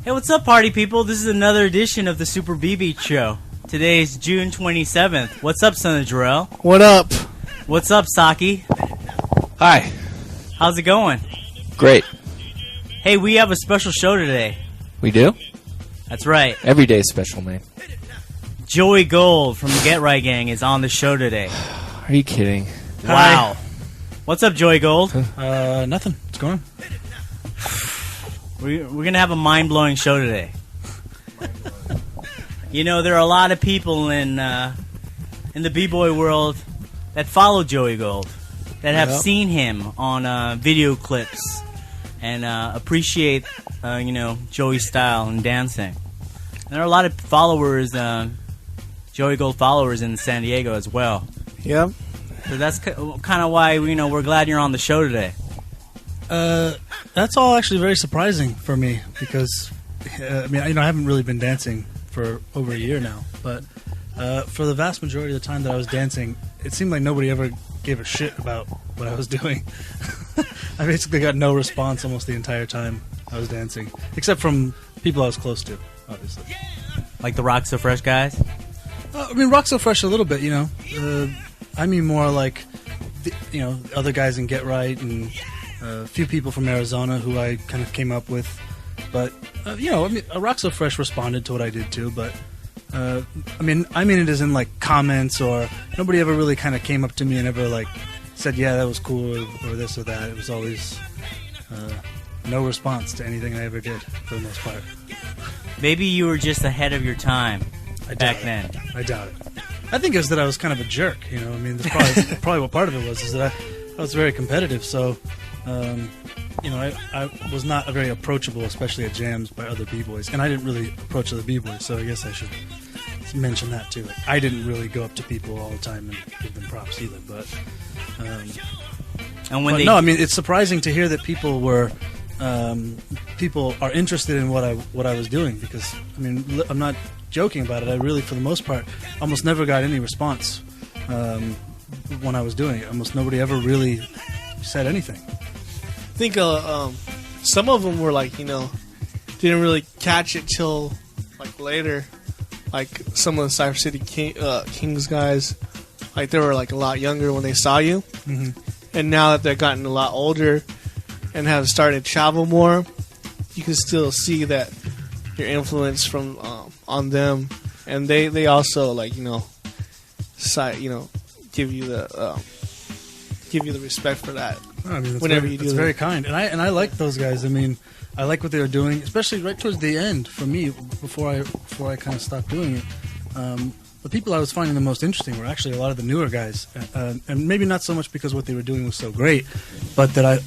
Hey, what's up, party people? This is another edition of the Super BB Show. Today is June 27th. What's up, son of Jarrell? What up? What's up, Saki? Hi. How's it going? Great. Hey, we have a special show today. We do? That's right. Every day is special, man. Joey Gold from the Get Right Gang is on the show today. Are you kidding? Wow. What's up, Joey Gold? Nothing. What's going on? We're going to have a mind-blowing show today. You know, there are a lot of people in the b-boy world that follow Joey Gold, that have seen him on video clips and appreciate, Joey's style and dancing. And there are a lot of followers, Joey Gold followers in San Diego as well. Yep. So that's kind of why we're glad you're on the show today. That's all actually very surprising for me because, I haven't really been dancing for over a year now. But for the vast majority of the time that I was dancing, it seemed like nobody ever gave a shit about what I was doing. I basically got no response almost the entire time I was dancing, except from people I was close to, obviously. Like the Rock So Fresh guys? Rock So Fresh a little bit, I mean more like, other guys in Get Right and a few people from Arizona who I kind of came up with. But, Rock So Fresh responded to what I did too, but, I mean it as in like comments, or nobody ever really kind of came up to me and ever like said, yeah, that was cool, or this or that. It was always no response to anything I ever did, for the most part. Maybe you were just ahead of your time back then. I doubt it. I think it was that I was kind of a jerk, that's probably what part of it was, is that I was very competitive, so, I was not very approachable, especially at jams, by other b-boys, and I didn't really approach other b-boys, so I guess I should mention that too. I didn't really go up to people all the time and give them props either, but, it's surprising to hear that people were, people are interested in what I was doing, because, I'm not joking about it. I really, for the most part, almost never got any response when I was doing it. Almost nobody ever really said anything. I think some of them were like, didn't really catch it till like later. Like some of the Cypher City Kings guys, like they were like a lot younger when they saw you, and now that they've gotten a lot older and have started to travel more, you can still see that your influence from on them, and they also like give you the respect for that. Whenever you do it's very kind, and I like those guys. I like what they were doing, especially right towards the end for me, before I kind of stopped doing it. The people I was finding the most interesting were actually a lot of the newer guys, and maybe not so much because what they were doing was so great, but that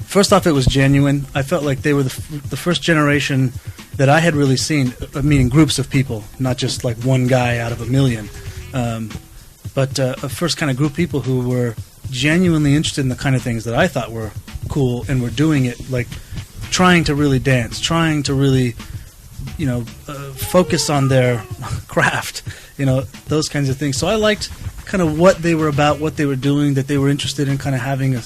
first off, it was genuine. I felt like they were the first generation that I had really seen, meaning groups of people, not just like one guy out of a million, but a first kind of group of people who were genuinely interested in the kind of things that I thought were cool, and were doing it, like trying to really dance, trying to really, focus on their craft, those kinds of things. So I liked kind of what they were about, what they were doing, that they were interested in kind of having a,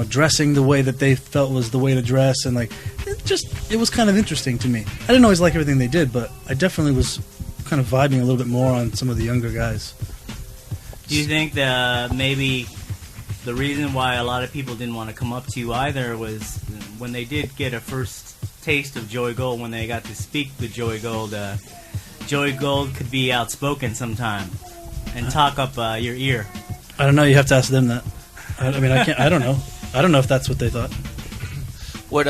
dressing the way that they felt was the way to dress, and like it was kind of interesting to me. I didn't always like everything they did, but I definitely was kind of vibing a little bit more on some of the younger guys. Do you think that maybe the reason why a lot of people didn't want to come up to you either was when they did get a first taste of Joey Gold, when they got to speak with Joey Gold could be outspoken sometime and talk up your ear? I don't know. You have to ask them that. I can't. I don't know. I don't know if that's what they thought. What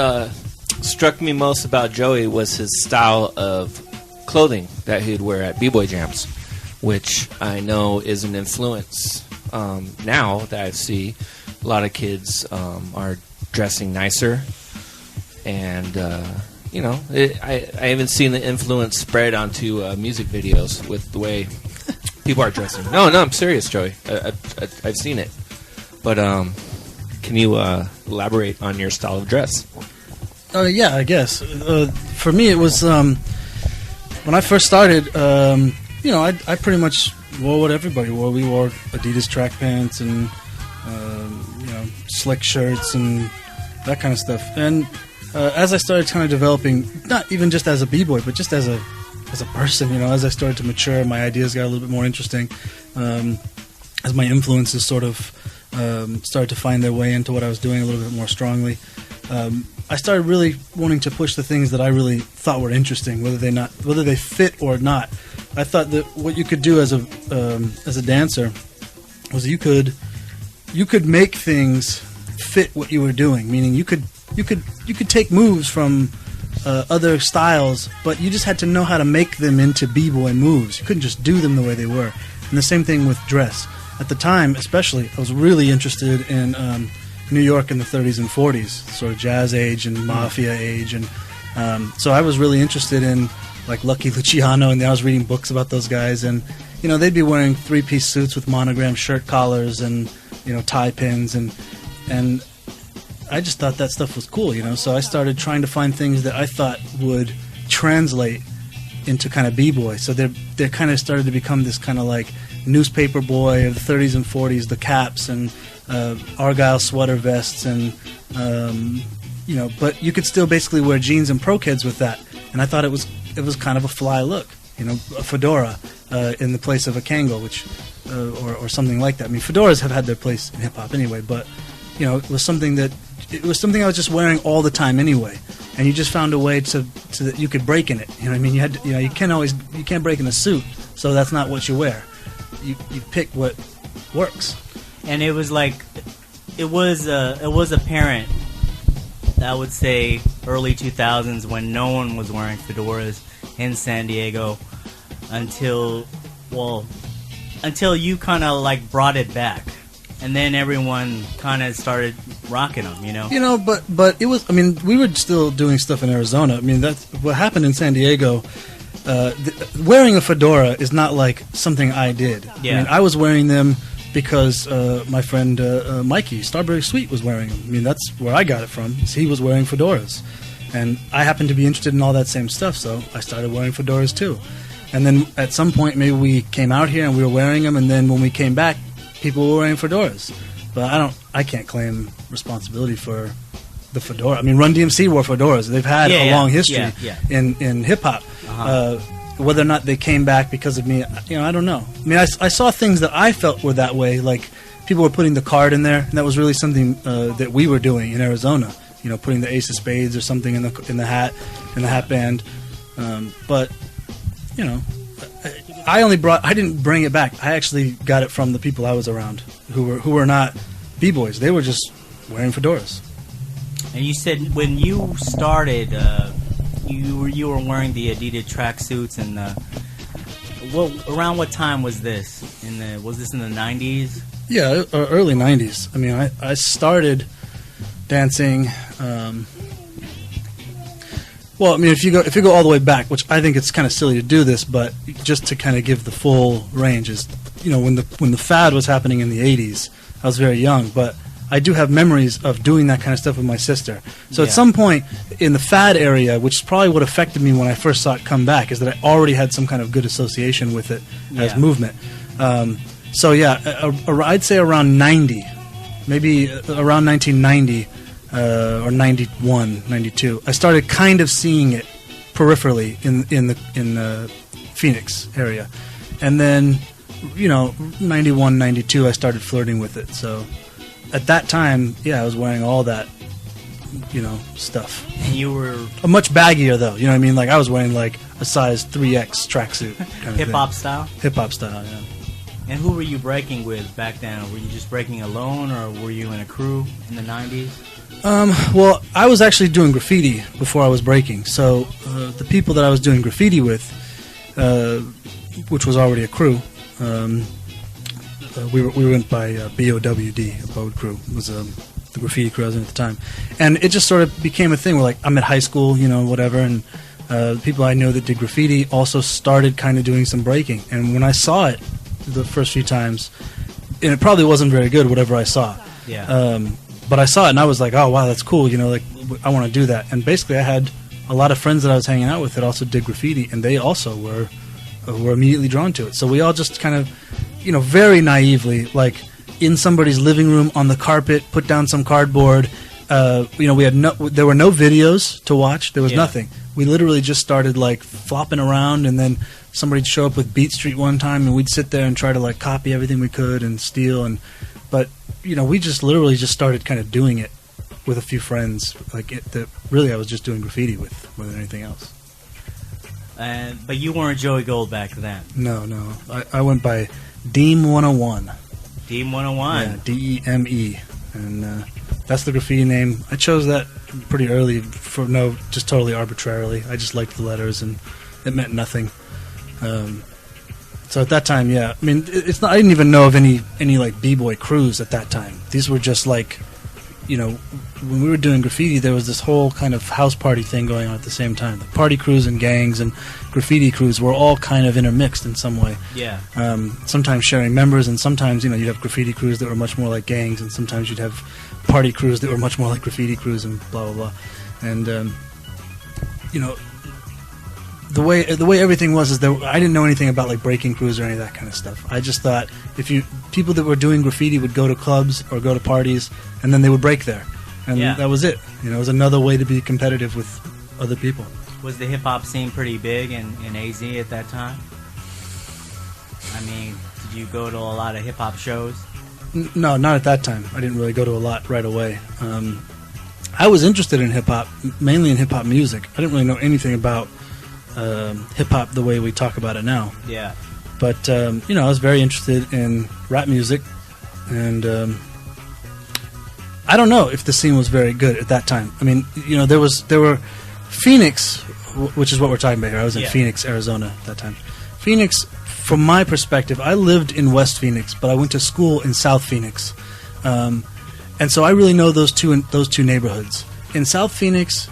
struck me most about Joey was his style of clothing that he'd wear at b-boy jams, which I know is an influence now that I see a lot of kids are dressing nicer, and I haven't seen the influence spread onto music videos with the way people are dressing. No, I'm serious, Joey. I've seen it, but can you elaborate on your style of dress? Yeah, I guess for me it was when I first started. I pretty much wore what everybody wore. We wore Adidas track pants and slick shirts and that kind of stuff. And as I started kind of developing, not even just as a b-boy, but just as a person, as I started to mature, my ideas got a little bit more interesting. As my influences sort of started to find their way into what I was doing a little bit more strongly, I started really wanting to push the things that I really thought were interesting, whether they fit or not. I thought that what you could do as a dancer was you could make things fit what you were doing. Meaning you could take moves from other styles, but you just had to know how to make them into b-boy moves. You couldn't just do them the way they were. And the same thing with dress. At the time, especially, I was really interested in New York in the 30s and 40s, sort of jazz age and mafia age, and so I was really interested in like Lucky Luciano, and I was reading books about those guys, and they'd be wearing 3-piece suits with monogram shirt collars and tie pins, and I just thought that stuff was cool, so I started trying to find things that I thought would translate into kind of b-boy. So they kind of started to become this kind of like newspaper boy of the 30s and 40s, the caps and Argyle sweater vests, and but you could still basically wear jeans and pro-kids with that, and I thought it was kind of a fly look, a fedora in the place of a Kangol, which or something like that. I mean, fedoras have had their place in hip hop anyway, but it was something I was just wearing all the time anyway, and you just found a way to that you could break in it. I mean, you had to, you can't break in a suit, so that's not what you wear. You pick what works. And it was like, it was apparent, I would say, early 2000s when no one was wearing fedoras in San Diego until you kind of like brought it back. And then everyone kind of started rocking them, But it was, I mean, we were still doing stuff in Arizona. I mean, that's what happened in San Diego. Wearing a fedora is not like something I did. Yeah. I mean, I was wearing them because my friend Mikey, Starberry Sweet, was wearing them. I mean, that's where I got it from. He was wearing fedoras. And I happened to be interested in all that same stuff, so I started wearing fedoras too. And then at some point, maybe we came out here and we were wearing them, and then when we came back, people were wearing fedoras. But I can't claim responsibility for the fedora. I mean, Run DMC wore fedoras. They've had a long history in hip-hop. Whether or not they came back because of me, I don't know. I mean, I saw things that I felt were that way, like people were putting the card in there, and that was really something that we were doing in Arizona. Putting the Ace of Spades or something in the hat band. But I didn't bring it back. I actually got it from the people I was around who were not b-boys. They were just wearing fedoras. And you said when you started, you were wearing the Adidas tracksuits, and around what time was this? Was this in the 90s? Yeah, early 90s. I mean, I started dancing. Well, I mean, if you go all the way back, which I think it's kind of silly to do this, but just to kind of give the full range is, when the fad was happening in the 80s, I was very young, but I do have memories of doing that kind of stuff with my sister. So at some point in the fad area, which is probably what affected me when I first saw it come back, is that I already had some kind of good association with it as movement. So yeah, I'd say around 90, maybe around 1990. Or 91, 92. I started kind of seeing it peripherally in the Phoenix area, and then 91, 92, I started flirting with it. So at that time, I was wearing all that stuff. And you were much baggier though. You know what I mean? Like I was wearing like a size 3X tracksuit. Hip hop style. Hip hop style, yeah. And who were you breaking with back then? Were you just breaking alone, or were you in a crew in the 90s? Well, I was actually doing graffiti before I was breaking. So the people that I was doing graffiti with, which was already a crew, we went by BOWD, Abode Crew, was the graffiti crew I was in at the time. And it just sort of became a thing where, like, I'm at high school, whatever, and the people I know that did graffiti also started kind of doing some breaking. And when I saw it the first few times, and it probably wasn't very good, whatever I saw. Yeah. But I saw it and I was like, oh wow, that's cool. Like I want to do that. And basically, I had a lot of friends that I was hanging out with that also did graffiti, and they also were immediately drawn to it. So we all just kind of, very naively, like in somebody's living room on the carpet, put down some cardboard, we had there were no videos to watch. There was Yeah. nothing. We literally just started like flopping around, and then somebody'd show up with Beat Street one time, and we'd sit there and try to like copy everything we could and steal. But we just literally just started kind of doing it with a few friends. Really, I was just doing graffiti with more than anything else. But you weren't Joey Gold back then. No. I went by Deem 101. Deem 101. Yeah, DEME, and that's the graffiti name. I chose that pretty early just totally arbitrarily. I just liked the letters, and it meant nothing. So at that time, yeah, I mean, it's not. I didn't even know of any like b-boy crews at that time. These were just like, when we were doing graffiti, there was this whole kind of house party thing going on at the same time. The party crews and gangs and graffiti crews were all kind of intermixed in some way. Yeah. Sometimes sharing members, and sometimes you'd have graffiti crews that were much more like gangs, and sometimes you'd have party crews that were much more like graffiti crews, and blah blah blah. And the way everything was is that I didn't know anything about like breaking crews or any of that kind of stuff. I just thought people that were doing graffiti would go to clubs or go to parties, and then they would break there, and that was it. It was another way to be competitive with other people. Was the hip hop scene pretty big in AZ at that time? I mean, did you go to a lot of hip hop shows? No, not at that time. I didn't really go to a lot right away. I was interested in hip hop, mainly in hip hop music. I didn't really know anything about hip hop the way we talk about it now. Yeah. But I was very interested in rap music, and I don't know if the scene was very good at that time. I mean, there were Phoenix, which is what we're talking about here. I was in Phoenix, Arizona at that time. Phoenix, from my perspective, I lived in West Phoenix, but I went to school in South Phoenix, and so I really know those two neighborhoods. In South Phoenix,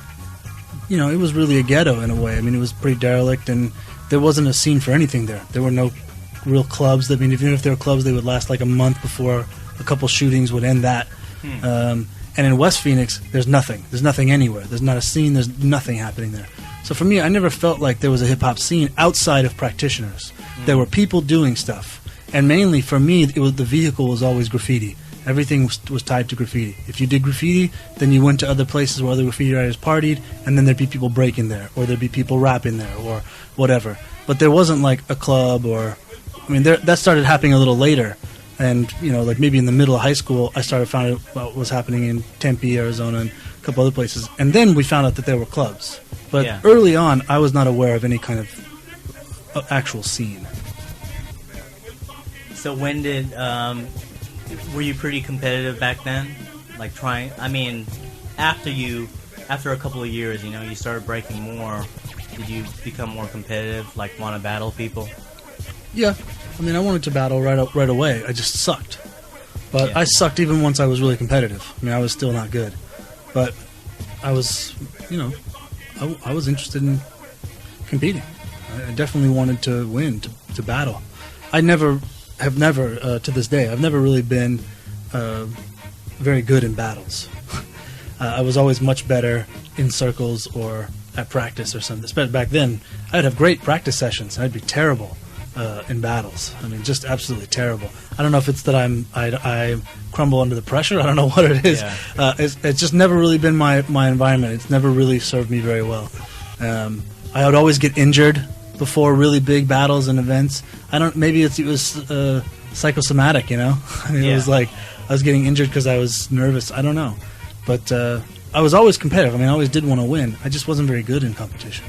it was really a ghetto in a way. I mean, it was pretty derelict, and there wasn't a scene for anything there. There were no real clubs. I mean, even if there were clubs, they would last like a month before a couple shootings would end that. And in West Phoenix, there's nothing. There's nothing anywhere. There's not a scene. There's nothing happening there. So for me, I never felt like there was a hip-hop scene outside of practitioners. There were people doing stuff. And mainly, for me, the vehicle was always graffiti. Everything was tied to graffiti. If you did graffiti, then you went to other places where other graffiti writers partied, and then there'd be people breaking there, or there'd be people rapping there, or whatever. But there wasn't like a club, that started happening a little later. And, like maybe in the middle of high school, I started finding out what was happening in Tempe, Arizona, and a couple other places. And then we found out that there were clubs. But early on, I was not aware of any kind of actual scene. So when did... were you pretty competitive back then? Like after a couple of years, you started breaking more. Did you become more competitive, like want to battle people? Yeah. I mean, I wanted to battle right away. I just sucked. But I sucked even once I was really competitive. I mean, I was still not good. But I was, I was interested in competing. I definitely wanted to win, to battle. I have never, to this day, I've never really been very good in battles. I was always much better in circles or at practice or something. Especially back then, I'd have great practice sessions, and I'd be terrible in battles. I mean, just absolutely terrible. I don't know if it's that I crumble under the pressure. I don't know what it is. Yeah. It's just never really been my environment. It's never really served me very well. I would always get injured before really big battles and events. Maybe it was psychosomatic, I mean, it was like I was getting injured because I was nervous. I don't know. But I was always competitive. I mean, I always did want to win. I just wasn't very good in competition.